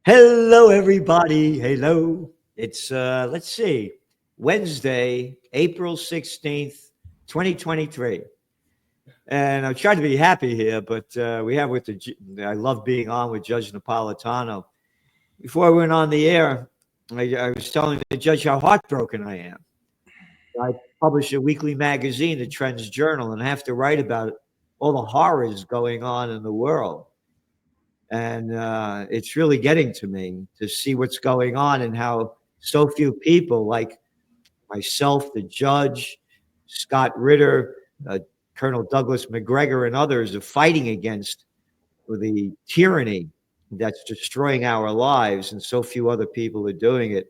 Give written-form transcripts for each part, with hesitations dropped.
Hello, everybody. Hello. It's, let's see, Wednesday, April 16th, 2023. And I'm trying to be happy here, but we have I love being on with Judge Napolitano. Before I went on the air, I was telling the judge how heartbroken I am. I publish a weekly magazine, the Trends Journal, and I have to write about all the horrors going on in the world. And it's really getting to me to see what's going on and how so few people like myself, the judge, Scott Ritter, Colonel Douglas McGregor, and others are fighting against the tyranny that's destroying our lives, and so few other people are doing it.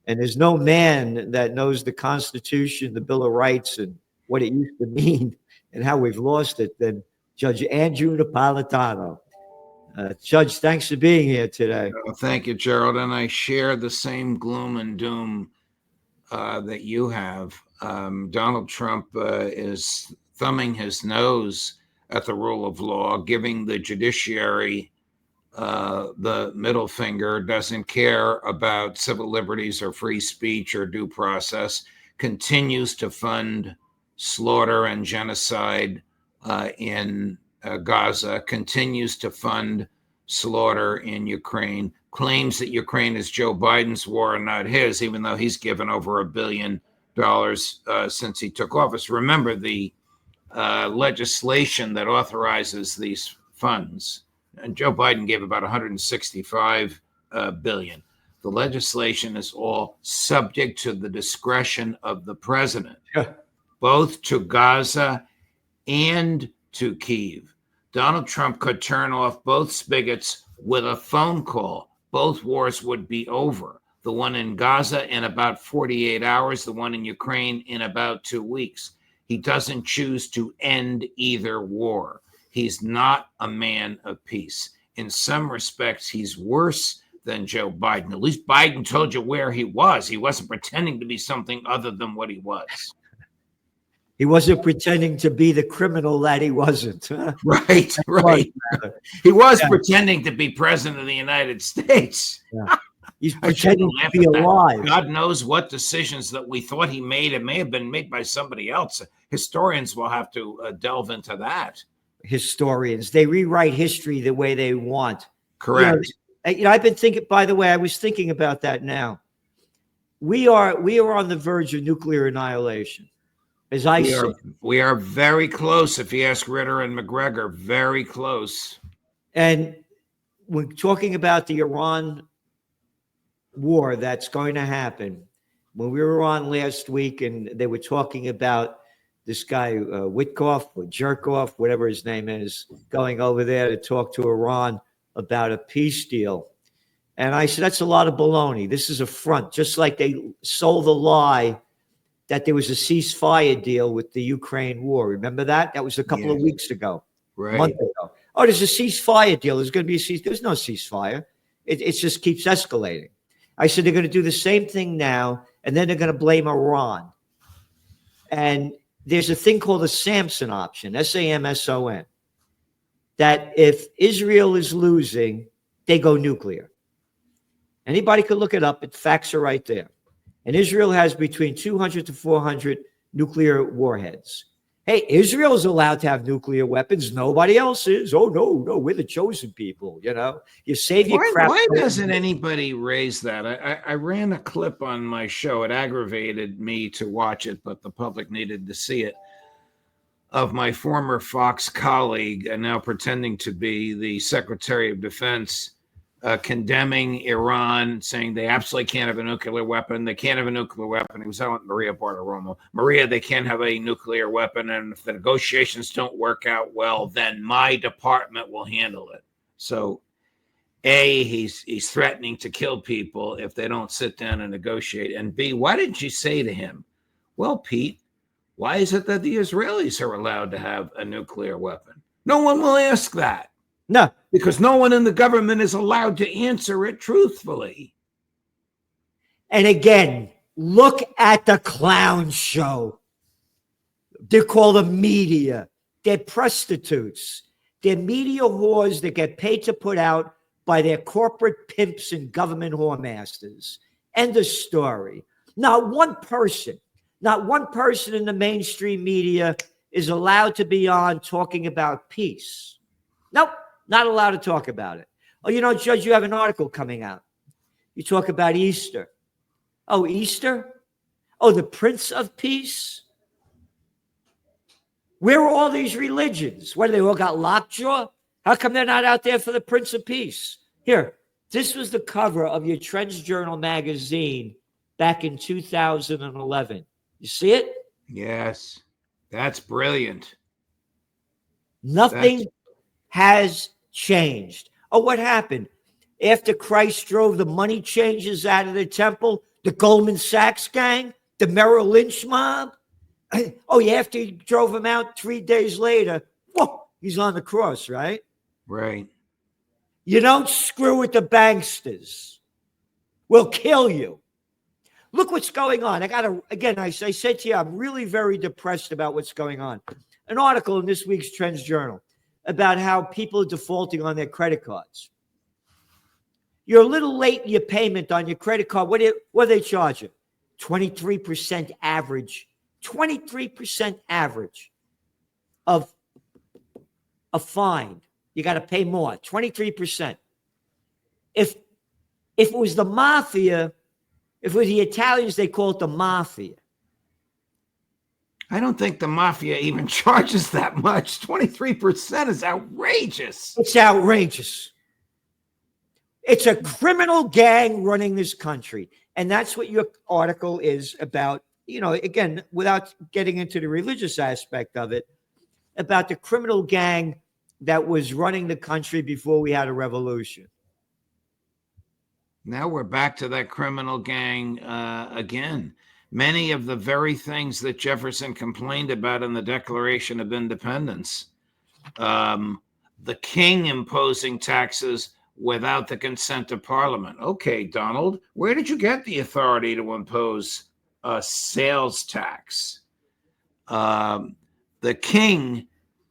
And there's no man that knows the Constitution, the Bill of Rights, and what it used to mean and how we've lost it than Judge Andrew Napolitano. Judge, thanks for being here today. Thank you, Gerald. And I share the same gloom and doom that you have. Donald Trump is thumbing his nose at the rule of law, giving the judiciary the middle finger, doesn't care about civil liberties or free speech or due process, continues to fund slaughter and genocide in Gaza, continues to fund slaughter in Ukraine, claims that Ukraine is Joe Biden's war and not his, even though he's given over $1 billion since he took office. Remember, the legislation that authorizes these funds, and Joe Biden gave about $165 billion. The legislation is all subject to the discretion of the president, both to Gaza and to Kyiv. Donald Trump could turn off both spigots with a phone call. Both wars would be over. The one in Gaza in about 48 hours, the one in Ukraine in about 2 weeks. He doesn't choose to end either war. He's not a man of peace. In some respects, he's worse than Joe Biden. At least Biden told you where he was. He wasn't pretending to be something other than what he was. He wasn't pretending to be the criminal that he wasn't. Right. He was pretending to be president of the United States. Yeah. He's pretending to be alive. God knows what decisions that we thought he made. It may have been made by somebody else. Historians will have to delve into that. Historians, they rewrite history the way they want. Correct. I've been thinking, by the way, I was thinking about that now. We are on the verge of nuclear annihilation. As I see, we are very close. If you ask Ritter and McGregor, very close. And when talking about the Iran war that's going to happen, when we were on last week and they were talking about this guy Witkoff or Jerkoff, whatever his name is, going over there to talk to Iran about a peace deal. And I said, that's a lot of baloney. This is a front, just like they sold the lie that there was a ceasefire deal with the Ukraine war. Remember that? That was a couple of weeks ago, right? A month ago. Oh, there's a ceasefire deal. There's going to be a ceasefire. There's no ceasefire. It just keeps escalating. I said they're going to do the same thing now, and then they're going to blame Iran. And there's a thing called a Samson option, SAMSON, that if Israel is losing, they go nuclear. Anybody could look it up. The facts are right there. And Israel has between 200 to 400 nuclear warheads. Hey, Israel is allowed to have nuclear weapons. Nobody else is. Oh, no, we're the chosen people. You save your crap. Why doesn't anybody raise that? I ran a clip on my show. It aggravated me to watch it, but the public needed to see it. Of my former Fox colleague, and now pretending to be the Secretary of Defense, condemning Iran, saying they absolutely can't have a nuclear weapon. They can't have a nuclear weapon. He was on with Maria Bartiromo. Maria, they can't have a nuclear weapon. And if the negotiations don't work out well, then my department will handle it. So, A, he's threatening to kill people if they don't sit down and negotiate. And B, why didn't you say to him, well, Pete, why is it that the Israelis are allowed to have a nuclear weapon? No one will ask that. No. Because no one in the government is allowed to answer it truthfully. And again, look at the clown show. They're called the media. They're prostitutes. They're media whores that get paid to put out by their corporate pimps and government whoremasters. End of story. Not one person in the mainstream media is allowed to be on talking about peace. Nope, not allowed to talk about it. Oh, Judge, you have an article coming out. You talk about Easter. Oh, Easter? Oh, the Prince of Peace? Where are all these religions? What, they all got lockjaw? How come they're not out there for the Prince of Peace? Here, this was the cover of your Trends Journal magazine back in 2011. You see it? Yes, that's brilliant. Nothing has changed. Oh, what happened? After Christ drove the money changers out of the temple, the Goldman Sachs gang, the Merrill Lynch mob. Oh, yeah, after he drove him out 3 days later, whoa, he's on the cross, right? Right. You don't screw with the banksters. We'll kill you. Look what's going on. I said to you, I'm really very depressed about what's going on. An article in this week's Trends Journal about how people are defaulting on their credit cards. You're a little late in your payment on your credit card. What do they charge you? 23% average. 23% average of a fine. You got to pay more. 23%. If it was the mafia, if it was the Italians, they call it the mafia. I don't think the mafia even charges that much. 23% is outrageous. It's outrageous. It's a criminal gang running this country. And that's what your article is about. Again, without getting into the religious aspect of it, about the criminal gang that was running the country before we had a revolution. Now we're back to that criminal gang again. Many of the very things that Jefferson complained about in the Declaration of Independence, the king imposing taxes without the consent of Parliament. Okay, Donald, where did you get the authority to impose a sales tax? The king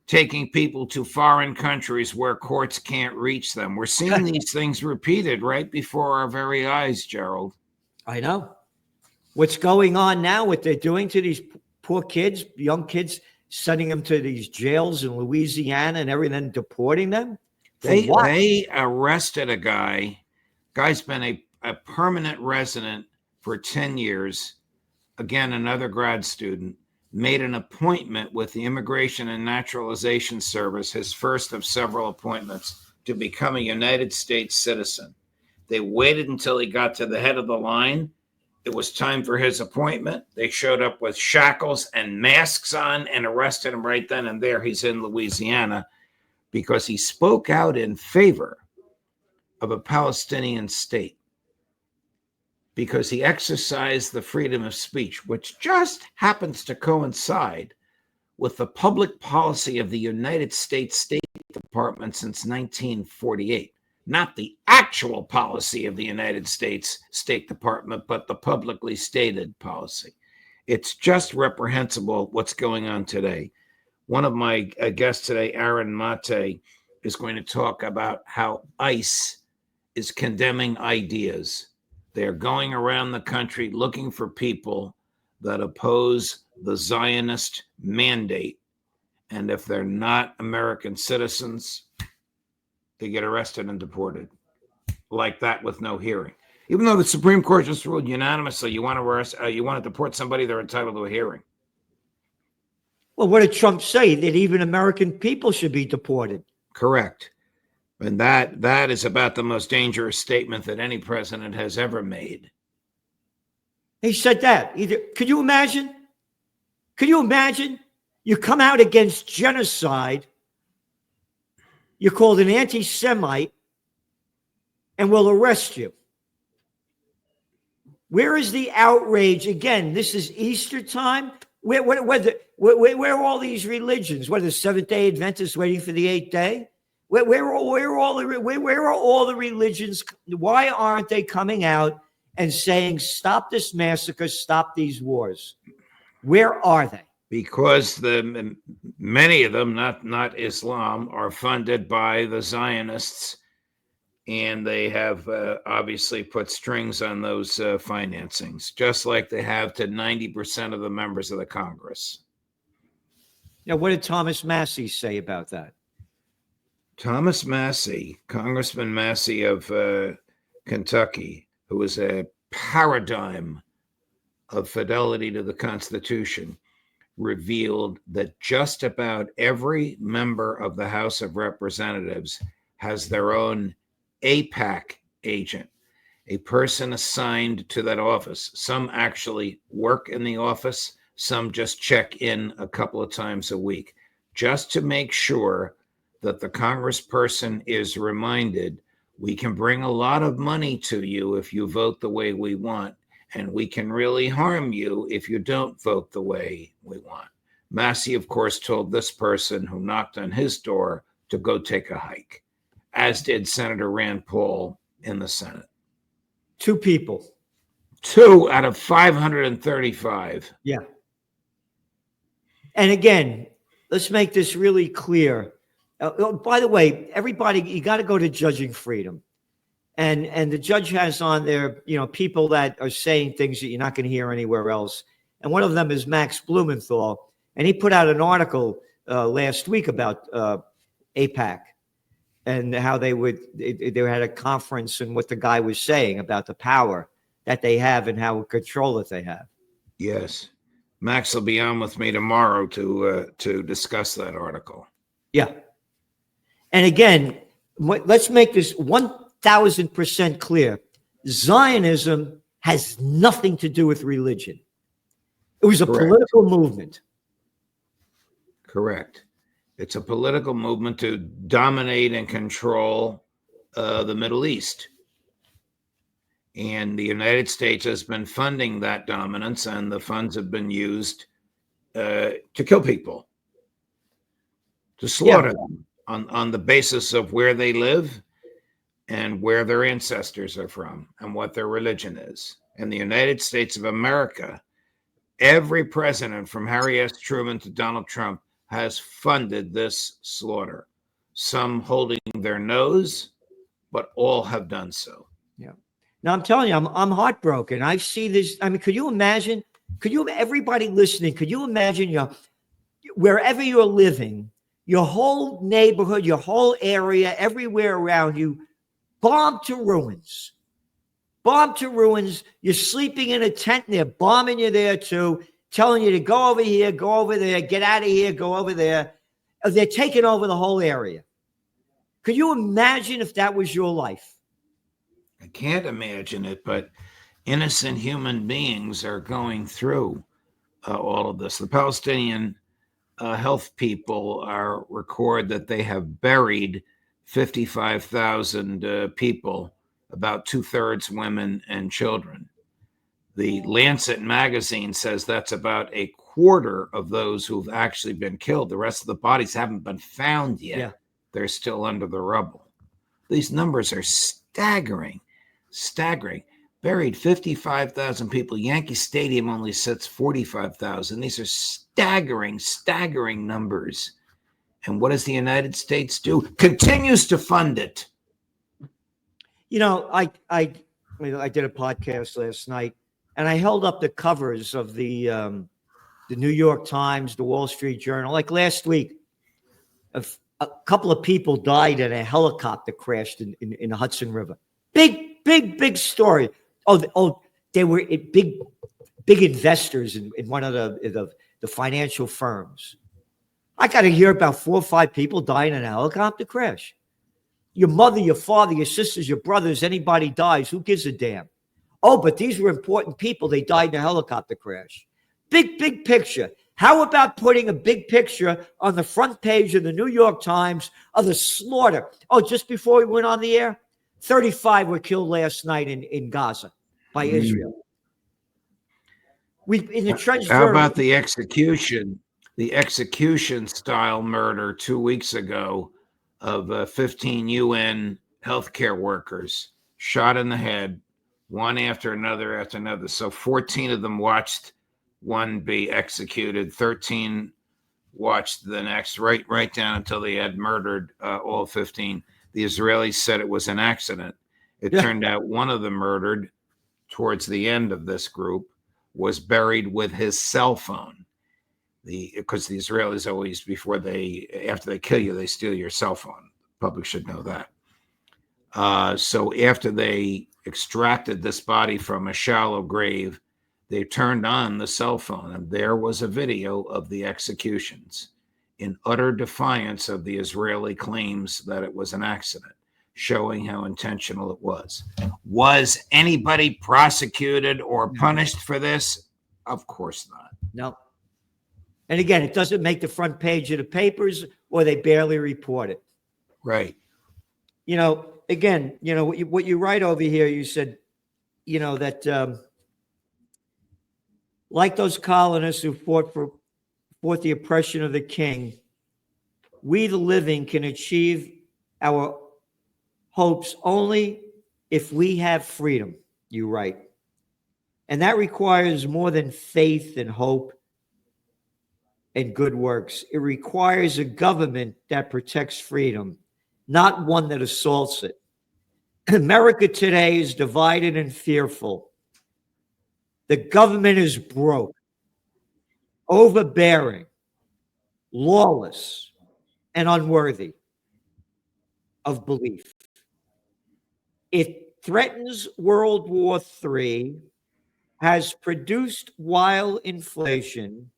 taking people to foreign countries where courts can't reach them. We're seeing these things repeated right before our very eyes, Gerald. I know. What's going on now, what they're doing to these poor kids, young kids, sending them to these jails in Louisiana and everything, deporting them? They arrested a guy. Guy's been a permanent resident for 10 years. Again, another grad student. Made an appointment with the Immigration and Naturalization Service, his first of several appointments, to become a United States citizen. They waited until he got to the head of the line. It was time for his appointment. They showed up with shackles and masks on and arrested him right then and there. He's in Louisiana because he spoke out in favor of a Palestinian state, because he exercised the freedom of speech, which just happens to coincide with the public policy of the United States State Department since 1948. Not the actual policy of the United States State Department, but the publicly stated policy. It's just reprehensible what's going on today. One of my guests today, Aaron Mate, is going to talk about how ICE is condemning ideas. They're going around the country looking for people that oppose the Zionist mandate. And if they're not American citizens, they get arrested and deported like that with no hearing. Even though the Supreme Court just ruled unanimously, you want to deport somebody, they're entitled to a hearing. Well, what did Trump say? That even American people should be deported. Correct. And that is about the most dangerous statement that any president has ever made. He said that. Could you imagine? Could you imagine? You come out against genocide. You're called an anti-Semite, and we'll arrest you. Where is the outrage? Again, this is Easter time. Where are all these religions? What are the Seventh-day Adventists waiting for the eighth day? Where are all the religions? Why aren't they coming out and saying, stop this massacre, stop these wars? Where are they? Because many of them, not Islam, are funded by the Zionists and they have obviously put strings on those financings, just like they have to 90% of the members of the Congress. Now, what did Thomas Massey say about that? Thomas Massey, Congressman Massey of Kentucky, who was a paradigm of fidelity to the Constitution, revealed that just about every member of the House of Representatives has their own APAC agent, a person assigned to that office. Some actually work in the office, some just check in a couple of times a week, just to make sure that the congressperson is reminded, we can bring a lot of money to you if you vote the way we want, and we can really harm you if you don't vote the way we want. Massey, of course, told this person who knocked on his door to go take a hike, as did Senator Rand Paul in the Senate. 2 people. 2 out of 535. Yeah. And again, let's make this really clear. By the way, everybody, you got to go to Judging Freedom. And the judge has on there, people that are saying things that you're not going to hear anywhere else. And one of them is Max Blumenthal. And he put out an article last week about APAC and how they had a conference and what the guy was saying about the power that they have and how control that they have. Yes. Max will be on with me tomorrow to discuss that article. Yeah. And again, let's make this 1,000% clear. Zionism has nothing to do with religion. It was a political movement. Correct. It's a political movement to dominate and control the Middle East. And the United States has been funding that dominance, and the funds have been used to kill people, to slaughter them on the basis of where they live and where their ancestors are from and what their religion is. In the United States of America, every president from Harry S. Truman to Donald Trump has funded this slaughter, some holding their nose, but all have done so. Yeah. Now I'm telling you, I'm heartbroken. I see this. I mean, could you imagine? Everybody listening, could you imagine wherever you're living, your whole neighborhood, your whole area, everywhere around you, bombed to ruins. Bombed to ruins. You're sleeping in a tent and they're bombing you there too, telling you to go over here, go over there, get out of here, go over there. They're taking over the whole area. Could you imagine if that was your life? I can't imagine it, but innocent human beings are going through all of this. The Palestinian health people record that they have buried 55,000 people, about 2/3 women and children. The Lancet magazine says that's about a quarter of those who've actually been killed. The rest of the bodies haven't been found yet. Yeah. They're still under the rubble. These numbers are staggering. Buried 55,000 people. Yankee Stadium only sits 45,000. These are staggering numbers. And what does the United States do? Continues to fund it. I did a podcast last night, and I held up the covers of the New York Times, the Wall Street Journal. Like last week, a couple of people died in a helicopter crashed in the Hudson River. Big story. They were big investors in one of the financial firms. I got to hear about 4 or 5 people dying in a helicopter crash. Your mother, your father, your sisters, your brothers, anybody dies, who gives a damn? Oh, but these were important people. They died in a helicopter crash. Big picture. How about putting a big picture on the front page of the New York Times of the slaughter? Oh, just before we went on the air, 35 were killed last night in Gaza by Israel. In the Trench How Journal, about the execution style murder 2 weeks ago of 15 UN healthcare workers shot in the head, one after another. So 14 of them watched one be executed, 13 watched the next, right down until they had murdered all 15. The Israelis said it was an accident. It turned out one of the murdered towards the end of this group was buried with his cell phone. Because the Israelis always, after they kill you, they steal your cell phone. The public should know that. So after they extracted this body from a shallow grave, they turned on the cell phone, and there was a video of the executions in utter defiance of the Israeli claims that it was an accident, showing how intentional it was. Was anybody prosecuted or punished for this? Of course not. No. And again, it doesn't make the front page of the papers, or they barely report it. Right. Again, what you write over here, you said, that like those colonists who fought the oppression of the king, we the living can achieve our hopes only if we have freedom, you write. And that requires more than faith and hope and good works. It requires a government that protects freedom, not one that assaults it. America today is divided and fearful. The government is broke, overbearing, lawless, and unworthy of belief. It threatens World War III, has produced wild inflation,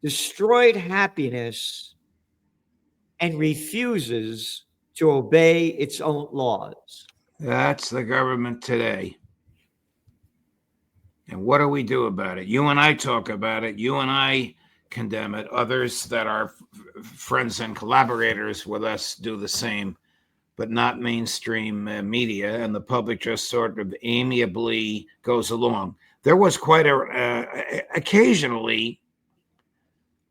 destroyed happiness, and refuses to obey its own laws. That's the government today. And what do we do about it? You and I talk about it. You and I condemn it. Others that are friends and collaborators with us do the same, but not mainstream media. And the public just sort of amiably goes along. There was quite occasionally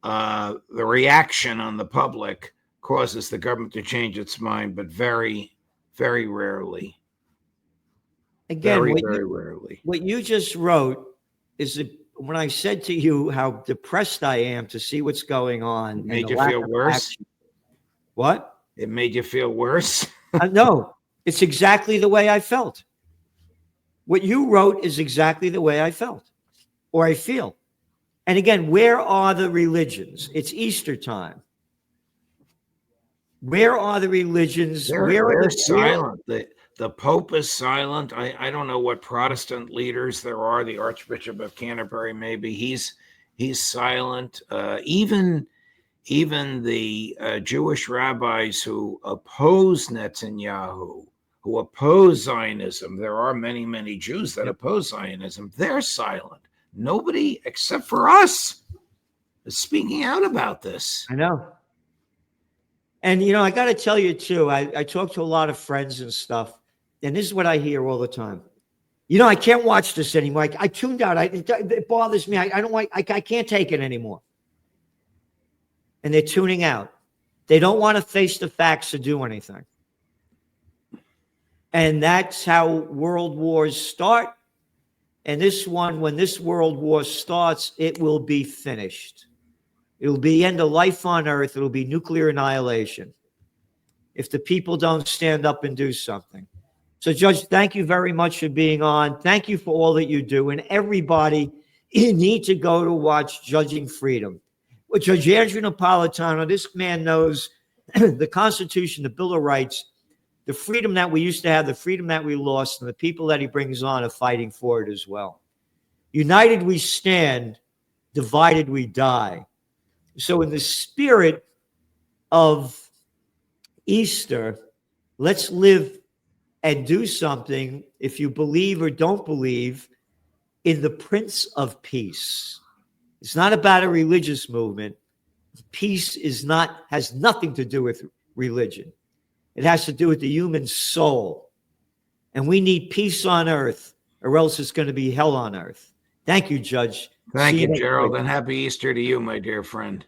the reaction on the public causes the government to change its mind, but very, very rarely. Again, very rarely. What you just wrote is that when I said to you how depressed I am to see what's going on. It made you feel worse? Action. What? It made you feel worse? No, it's exactly the way I felt. What you wrote is exactly the way I felt, or I feel. And again, where are the religions? It's Easter time. Where are the religions? They're silent. The Pope is silent. I don't know what Protestant leaders there are. The Archbishop of Canterbury, maybe he's silent. Even the Jewish rabbis who oppose Netanyahu, who oppose Zionism, there are many Jews that oppose Zionism. They're silent. Nobody except for us is speaking out about this. I know. And, I got to tell you, too, I talk to a lot of friends and stuff, and this is what I hear all the time. I can't watch this anymore. I tuned out. It bothers me. I can't take it anymore. And they're tuning out. They don't want to face the facts or do anything. And that's how world wars start. And when this world war starts, it will be finished. It will be the end of life on earth. It will be nuclear annihilation if the people don't stand up and do something. So, Judge, thank you very much for being on. Thank you for all that you do. And everybody, you need to go to watch Judging Freedom. With Judge Andrew Napolitano, this man knows the Constitution, the Bill of Rights, the freedom that we used to have, the freedom that we lost, and the people that he brings on are fighting for it as well. United we stand, divided we die. So in the spirit of Easter, let's live and do something, if you believe or don't believe, in the Prince of Peace. It's not about a religious movement. Peace has nothing to do with religion. It has to do with the human soul. And we need peace on earth, or else it's going to be hell on earth. Thank you, Judge. Thank you, Gerald, and happy Easter to you, my dear friend.